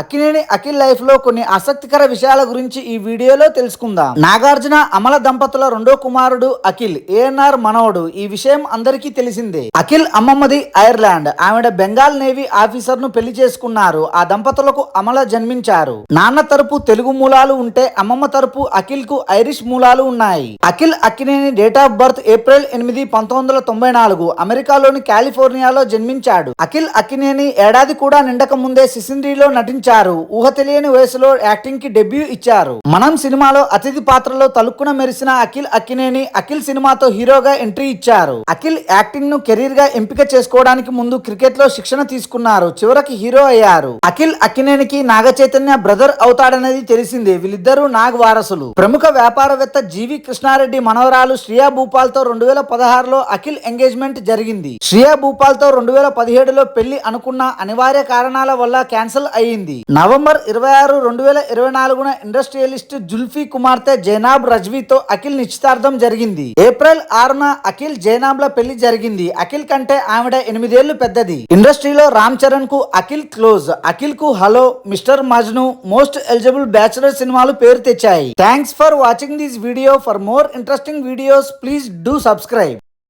Akkineni Akhil life లో కొన్ని ఆసక్తికర విషయాల గురించి ఈ వీడియోలో తెలుసుకుందాం. నాగార్జున అమల దంపతుల రెండో కుమారుడు అఖిల్, ఏఎన్ఆర్ మనవడు. ఈ విషయం అందరికీ తెలిసిందే. అఖిల్ అమ్మమ్మది ఐర్లాండ్. ఆవిడ బెంగాల్ నేవీ ఆఫీసర్ ను పెళ్లి చేసుకున్నారు. ఆ దంపతులకు అమల జన్మించారు. నాన్న తరపు తెలుగు మూలాలు ఉంటే అమ్మమ్మ తరపు అఖిల్ కు ఐరిష్ మూలాలు ఉన్నాయి. Akhil Akkineni date of birth April 8, 1994 అమెరికాలోని కాలిఫోర్నియాలో జన్మించాడు. అఖిల్ అక్కినేని ఏడాది కూడా నిండక ముందే సిసింద్రిలో నటించారు. ఊహ తెలియని వయసులో యాక్టింగ్ కి డెబ్యూ ఇచ్చారు. మనం సినిమాలో అతిథి పాత్రలో తలుక్కున మెరిసిన అఖిల్ అక్కినేని అఖిల్ సినిమాతో హీరోగా ఎంట్రీ ఇచ్చారు. అఖిల్ యాక్టింగ్ ను కెరీర్ గా ఎంపిక చేసుకోవడానికి ముందు క్రికెట్ లో శిక్షణ తీసుకున్నారు. చివరికి హీరో అయ్యారు. అఖిల్ అక్కినేనికి నాగ చైతన్య బ్రదర్ అవుతాడనేది తెలిసిందే. వీళ్ళిద్దరూ నాగ్ వారసులు. ప్రముఖ వ్యాపారవేత్త జీవి కృష్ణారెడ్డి మనవరాలు శ్రియా భూపాల్ తో 2016లో అఖిల్ ఎంగేజ్మెంట్ జరిగింది. శ్రియా భూపాల్ తో 2017లో పెళ్లి అనుకున్న అనివార్య కారణాల వల్ల క్యాన్సిల్ అయ్యింది. నవంబర్ 26, 2024 ఇండస్ట్రియలిస్ట్ జుల్ఫీ కుమార్తె జైనాబ్ రజ్వీతో అఖిల్ నిశ్చితార్థం జరిగింది. ఏప్రిల్ 6న అఖిల్ జైనాబ్ల పెళ్లి జరిగింది. అఖిల్ కంటే ఆవిడ 8 ఏళ్లు పెద్దది. ఇండస్ట్రీలో రామ్ చరణ్ కు అఖిల్ క్లోజ్. అఖిల్ కు hello, mister Majnu, most eligible bachelor సినిమాలు పేరు తెచ్చాయి. Thanks for watching this video. For more interesting videos please do subscribe.